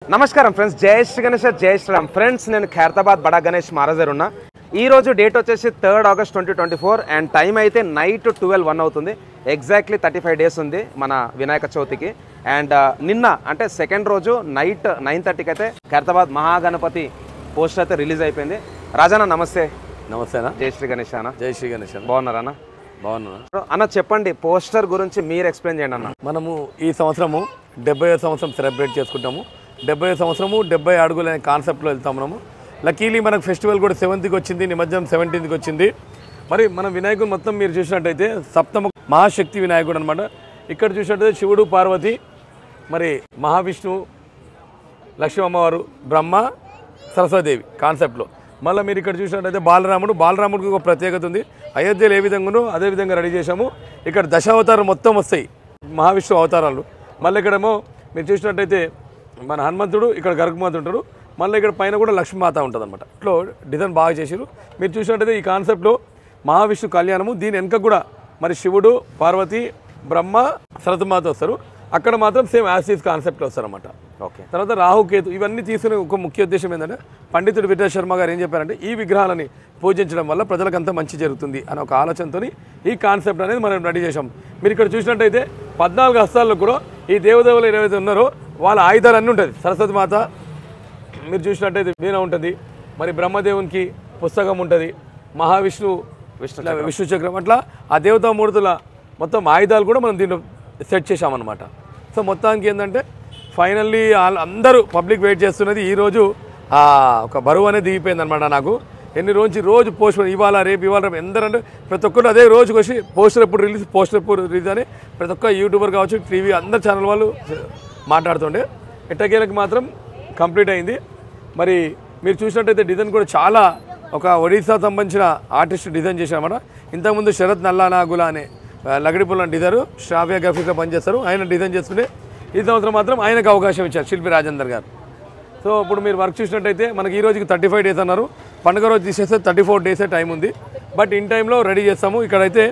నమస్కారం ఫ్రెండ్స్, జై శ్రీ గణేష్, జై శ్రీరామ్. ఫ్రెండ్స్, నేను ఖైరతాబాద్ బడా గణేష్ మహారాజర్ ఉన్నా. ఈ రోజు డేట్ వచ్చేసి 3rd August 2024 అండ్ టైం అయితే నైట్ 12:01 అవుతుంది. ఎగ్జాక్ట్లీ 35 డేస్ ఉంది మన వినాయక చవితికి. అండ్ నిన్న అంటే సెకండ్ రోజు నైట్ 9:30కి అయితే ఖైరతాబాద్ మహాగణపతి పోస్టర్ అయితే రిలీజ్ అయిపోయింది. రాజానా నమస్తే. నమస్తేనా. జై శ్రీ గణేష్ అన్న. జై శ్రీ గణేష్. బాగున్నారా అన్న? బాగున్నా అన్న. చెప్పండి, పోస్టర్ గురించి మీరు ఎక్స్ప్లెయిన్ చేయండి అన్న. మనము ఈ సంవత్సరము 70వ సంవత్సరం సెలబ్రేట్ చేసుకుంటాము. 70వ సంవత్సరము 70 అడుగులు అనే కాన్సెప్ట్లో వెళ్తాం మనము. లక్కీలీ మనకు ఫెస్టివల్ కూడా 7th వచ్చింది, నిమజ్జనం 17th వచ్చింది. మరి మన వినాయకుడు మొత్తం మీరు చూసినట్టయితే సప్తమ మహాశక్తి వినాయకుడు అనమాట. ఇక్కడ చూసినట్టయితే శివుడు, పార్వతి, మరి మహావిష్ణువు, లక్ష్మీ అమ్మవారు, బ్రహ్మ, సరస్వతీదేవి కాన్సెప్ట్లో. మళ్ళీ మీరు ఇక్కడ చూసినట్టయితే బాలరాముడికి ఒక ప్రత్యేకత ఉంది. అయోధ్యలో ఏ విధంగానో అదే విధంగా రెడీ చేశాము. ఇక్కడ దశావతారం మొత్తం వస్తాయి, మహావిష్ణువు అవతారాలు. మళ్ళీ ఇక్కడేమో మీరు చూసినట్టయితే మన హనుమంతుడు, ఇక్కడ గరుకుమాత ఉంటాడు. మళ్ళీ ఇక్కడ పైన కూడా లక్ష్మీమాత ఉంటుంది అనమాట. ఇట్లా డిజైన్ బాగా చేసారు. మీరు చూసినట్టయితే ఈ కాన్సెప్ట్లో మహావిష్ణు కళ్యాణము, దీని వెనక కూడా మరి శివుడు, పార్వతి, బ్రహ్మ, సరస్వతీమాత వస్తారు. అక్కడ మాత్రం సేమ్ యాసిస్ కాన్సెప్ట్లో వస్తారన్నమాట. ఓకే. తర్వాత రాహుకేతు ఇవన్నీ తీసుకునే ఒక ముఖ్య ఉద్దేశం ఏంటంటే పండితుడు విఠల్ శర్మ గారు ఏం చెప్పారంటే ఈ విగ్రహాలని పూజించడం వల్ల ప్రజలకంతా మంచి జరుగుతుంది అనే ఒక ఆలోచనతో ఈ కాన్సెప్ట్ అనేది మనం రెడీ చేసాం. మీరు ఇక్కడ చూసినట్టయితే 14 హస్తాల్లో కూడా ఈ దేవదేవులు ఏవైతే ఉన్నారో వాళ్ళ ఆయుధాలు అన్నీ ఉంటుంది. సరస్వతి మాత మీరు చూసినట్టయితే వీణ ఉంటుంది, మరి బ్రహ్మదేవునికి పుస్తకం ఉంటుంది, మహావిష్ణువు విష్ణు చక్రం, అట్లా ఆ దేవతామూర్తుల మొత్తం ఆయుధాలు కూడా మనం దీంట్లో సెట్ చేసామన్నమాట. సో మొత్తానికి ఏంటంటే ఫైనల్లీ అందరూ పబ్లిక్ వెయిట్ చేస్తున్నది ఈరోజు ఒక బరువు అనేది దిగిపోయింది అనమాట. నాకు ఎన్ని రోజు పోస్ట్ ఇవాళ రేపు ఎందరంటే ప్రతి ఒక్కరు అదే రోజుకి వచ్చి పోస్టర్ ఎప్పుడు రిలీజ్ అని ప్రతి ఒక్క యూట్యూబర్ కావచ్చు, టీవీ అందరు ఛానల్ వాళ్ళు మాట్లాడుతుండే. ఎట్టకేలకు మాత్రం కంప్లీట్ అయింది. మరి మీరు చూసినట్టయితే డిజైన్ కూడా చాలా ఒక ఒడిశా సంబంధించిన ఆర్టిస్ట్ డిజైన్ చేశామన్నమాట. ఇంతకుముందు శరత్ నల్లానాగుల అనే లగడిపుల్ల డిజైనరు శ్రావ్య గ్రాఫిక్గా పనిచేస్తారు. ఆయన డిజైన్ చేస్తుంటే ఈ సంవత్సరం మాత్రం ఆయనకు అవకాశం ఇచ్చారు శిల్పి రాజేందర్ గారు. సో ఇప్పుడు మీరు వర్క్ చూసినట్టయితే మనకి ఈ రోజుకి 35 డేస్ అన్నారు. పండుగ రోజు తీసేస్తే 34 డేసే టైం ఉంది. బట్ ఇన్ టైంలో రెడీ చేస్తాము. ఇక్కడైతే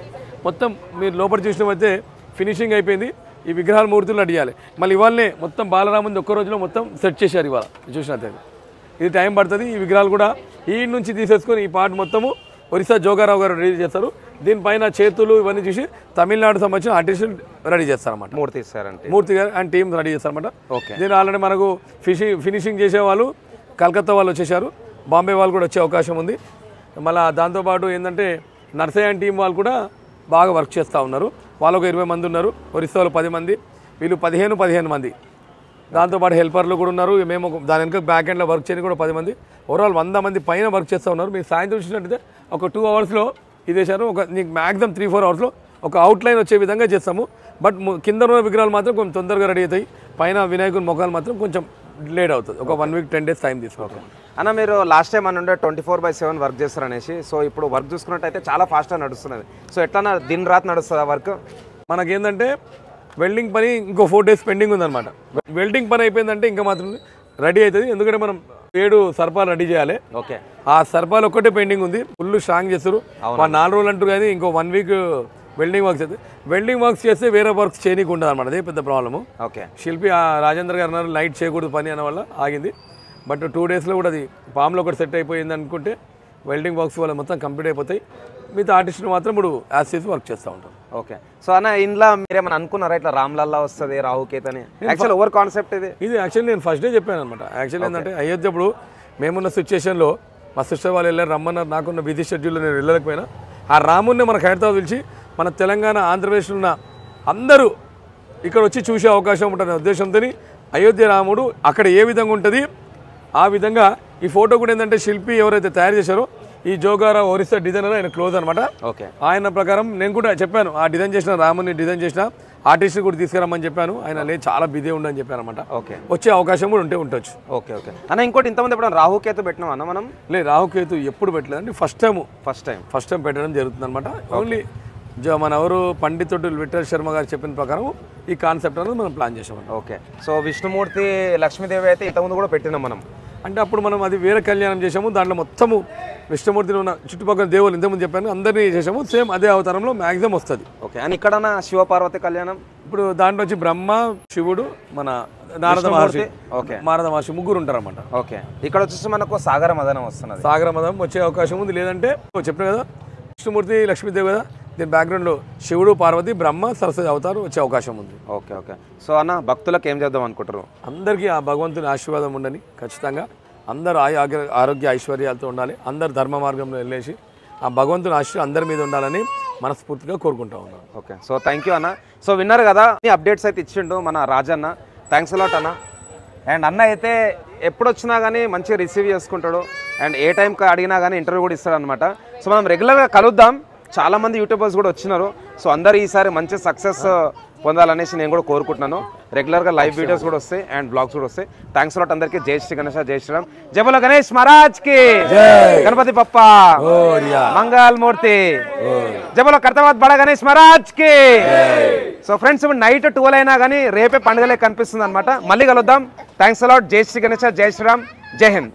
మొత్తం మీరు లోపల చూసినట్టయితే ఫినిషింగ్ అయిపోయింది. ఈ విగ్రహాల మూర్తులు రెడీ చేయాలి. మళ్ళీ ఇవాళనే మొత్తం బాలరాముంది ఒక్క రోజులో మొత్తం సెట్ చేశారు. ఇవాళ చూసినట్టయితే ఇది టైం పడుతుంది. ఈ విగ్రహాలు కూడా ఈ నుంచి తీసేసుకొని ఈ పార్ట్ మొత్తము ఒరిస్సా జోగారావు గారు రెడీ చేస్తారు. దీనిపైన చేతులు ఇవన్నీ చూసి తమిళనాడు సంబంధించిన ఆర్టిస్టులు రెడీ చేస్తారన్నమాట. మూర్తి గారు అండ్ టీమ్ రెడీ చేస్తారన్నమాట. ఓకే. దీని ఆల్రెడీ మనకు ఫినిషింగ్ చేసే వాళ్ళు కలకత్తా వాళ్ళు వచ్చేసారు, బాంబే వాళ్ళు కూడా వచ్చే అవకాశం ఉంది. మళ్ళీ దాంతోపాటు ఏంటంటే నర్సయ్య టీం వాళ్ళు కూడా బాగా వర్క్ చేస్తూ ఉన్నారు. వాళ్ళు ఒక 20 మంది ఉన్నారు. ఒరిస్సా వాళ్ళు 10 మంది, వీళ్ళు 15 మంది. దాంతోపాటు హెల్పర్లు కూడా ఉన్నారు. మేము దాని వెనుక బ్యాక్ ఎండ్లో వర్క్ చేయడానికి కూడా 10 మంది. ఓవరాల్ 100 మంది పైన వర్క్ చేస్తూ ఉన్నారు. మీరు సాయంత్రం చూసినట్టయితే ఒక 2 అవర్స్లో ఇది చేశారు. నీకు మ్యాక్సిమం 3-4 అవర్స్లో ఒక అవుట్లైన్ వచ్చే విధంగా చేస్తాము. బట్ కింద ఉన్న విగ్రహాలు మాత్రం కొంచెం తొందరగా రెడీ అవుతాయి. పైన వినాయకుని మొఖాలు మాత్రం కొంచెం లేట్ అవుతుంది. ఒక 1 వీక్ 10 డేస్ టైం తీసుకుంటాం. అన్న, మీరు లాస్ట్ టైం అని ఉండే 24/7 వర్క్ చేస్తారు అనేసి, సో ఇప్పుడు వర్క్ చూసుకున్నట్టయితే చాలా ఫాస్ట్గా నడుస్తున్నది. సో ఎట్లా దిన్ రాత్ నడుస్తుంది ఆ వర్క్? మనకేంటంటే వెల్డింగ్ పని ఇంకో 4 డేస్ పెండింగ్ ఉందన్నమాట. వెల్డింగ్ పని అయిపోయిందంటే ఇంకా మాత్రం రెడీ అవుతుంది. ఎందుకంటే మనం 7 సర్పాలు రెడీ చేయాలి. ఓకే. ఆ సర్పాలు ఒక్కటే పెండింగ్ ఉంది. ఫుల్ స్ట్రాంగ్ చేస్తారు. 4 రోజులు అంటారు కానీ ఇంకో 1 వీక్ వెల్డింగ్ వర్క్స్ అయితే వెల్డింగ్ వర్క్స్ చేస్తే వేరే వర్క్స్ చేయనీకి ఉండదు అనమాట. అదే పెద్ద ప్రాబ్లము. ఓకే. శిల్పి రాజేంద్ర గారు అన్నారు లైట్ చేయకూడదు పని అన్న వల్ల ఆగింది. బట్ 2 డేస్లో కూడా అది పామ్లో ఒకటి సెట్ అయిపోయింది అనుకుంటే వెల్డింగ్ వర్క్స్ వల్ల మొత్తం కంప్లీట్ అయిపోతాయి. మిగతా ఆర్టిస్టులు మాత్రం ఇప్పుడు యాసిస్ వర్క్ చేస్తూ ఉంటారు. ఓకే. సో అన్న, ఇంట్లో మీరేమైనా అనుకున్నారా ఇట్లా రామ్లల్లా వస్తుంది రాహుకేత్ అని? యాక్చువల్ ఓవర్ కాన్సెప్ట్ ఇది యాక్చువల్లీ నేను ఫస్ట్ డే చెప్పాను అనమాట. యాక్చువల్లీ ఏంటంటే అయోధ్య ఇప్పుడు మేమున్న సిచ్యువేషన్లో మా సిస్టర్ వాళ్ళు వెళ్ళారు, రమ్మన్నారు. నాకున్న బిజీ షెడ్యూల్లో నేను వెళ్ళలేకపోయినా ఆ రాముడిని మన హైదరాబాద్ పిలిచి మన తెలంగాణ ఆంధ్రప్రదేశ్లో ఉన్న అందరూ ఇక్కడ వచ్చి చూసే అవకాశం ఉంటుంది ఉద్దేశంతో అయోధ్య రాముడు అక్కడ ఏ విధంగా ఉంటుంది ఆ విధంగా ఈ ఫోటో కూడా ఏంటంటే శిల్పి ఎవరైతే తయారు చేశారో ఈ జోగారావు ఒరిస్సా డిజైనర్ ఆయన క్లోజ్ అనమాట. ఓకే. ఆయన ప్రకారం నేను కూడా చెప్పాను ఆ డిజైన్ చేసిన రాముని డిజైన్ చేసిన ఆర్టిస్ట్ కూడా తీసుకురమ్మని చెప్పాను. ఆయన లేదు చాలా బిజీ ఉండని చెప్పాను అనమాట. ఓకే. వచ్చే అవకాశం కూడా ఉండొచ్చు. ఓకే. ఓకే అన్న, ఇంకోటి ఇంతమంది ఎప్పుడు రాహుకేతు పెట్టినాం అన్న మనం? లేదు, రాహుకేతు ఎప్పుడు పెట్టలేదండి. ఫస్ట్ టైం పెట్టడం జరుగుతుంది అనమాట. ఓన్లీ మన ఎవరు పండితుడు విఠల్ శర్మ గారు చెప్పిన ప్రకారం ఈ కాన్సెప్ట్ అనేది మనం ప్లాన్ చేసాం. ఓకే. సో విష్ణుమూర్తి, లక్ష్మీదేవి అయితే ఇంతకుముందు కూడా పెట్టినాం మనం. అంటే అప్పుడు మనం అది వేరే కళ్యాణం చేసాము, దాంట్లో మొత్తము విష్ణుమూర్తిని ఉన్న చుట్టుపక్కల దేవుళ్ళు ఇంతకుముందు చెప్పాను అందరినీ చేసాము, సేమ్ అదే అవతారంలో మ్యాక్సిమం వస్తుంది. ఓకే. అండ్ ఇక్కడ శివపార్వతి కళ్యాణం ఇప్పుడు దాంట్లో వచ్చి బ్రహ్మ, శివుడు, మన నారద మహర్షి, ఓకే, నారద మహర్షి ముగ్గురు ఉంటారన్నమాట. ఓకే. ఇక్కడ వచ్చేసి మనకు సాగర మదనం వస్తున్నది. సాగర మదనం వచ్చే అవకాశం ఉంది. లేదంటే చెప్పిన కదా విష్ణుమూర్తి లక్ష్మీదేవి కదా, దీని బ్యాక్గ్రౌండ్లో శివుడు, పార్వతి, బ్రహ్మ, సరస్వతి అవతారం వచ్చే అవకాశం ఉంది. ఓకే. ఓకే. సో అన్న భక్తులకు ఏం చేద్దాం అనుకుంటారు? అందరికీ ఆ భగవంతుని ఆశీర్వాదం ఉండని, ఖచ్చితంగా అందరూ ఆరోగ్య ఐశ్వర్యాలతో ఉండాలి, అందరు ధర్మ మార్గంలో వెళ్ళేసి ఆ భగవంతుని ఆశీర్వాదం అందరి మీద ఉండాలని మనస్ఫూర్తిగా కోరుకుంటా ఉన్నాను. ఓకే. సో థ్యాంక్ యూ అన్న. సో విన్నారు కదా, ఈ అప్డేట్స్ అయితే ఇచ్చిండు మన రాజన్న. థ్యాంక్స్ అలాట్ అన్న. అండ్ అన్న అయితే ఎప్పుడు వచ్చినా కానీ మంచిగా రిసీవ్ చేసుకుంటాడు అండ్ ఏ టైంకి అడిగినా కానీ ఇంటర్వ్యూ కూడా ఇస్తాడు అనమాట. సో మనం రెగ్యులర్గా కలుద్దాం. చాలామంది యూట్యూబర్స్ కూడా వచ్చినారు. సో అందరూ ఈసారి మంచి సక్సెస్ పొందాలనేసి నేను కూడా కోరుకుంటున్నాను. రెగ్యులర్గా లైవ్ వీడియోస్ కూడా వస్తాయి అండ్ బ్లాగ్స్ కూడా వస్తాయి. థ్యాంక్స్ అలాట్ అందరికీ. జై శ్రీ గణేష్, జై శ్రీరామ్. జై బోలో గణేష్ మహారాజ్ కి, గణపతి బప్పా మంగళ మూర్తి, జై బోలో కర్తాబాద్ బడా గణేష్ మహారాజ్ కి. సో ఫ్రెండ్స్ ఇప్పుడు నైట్ 12 అయినా కానీ రేపే పండుగలే కనిపిస్తుంది అనమాట. మళ్ళీ కలుద్దాం. Thanks a lot. జై శ్రీ గణేష్, జై శ్రీరామ్, జై హింద్.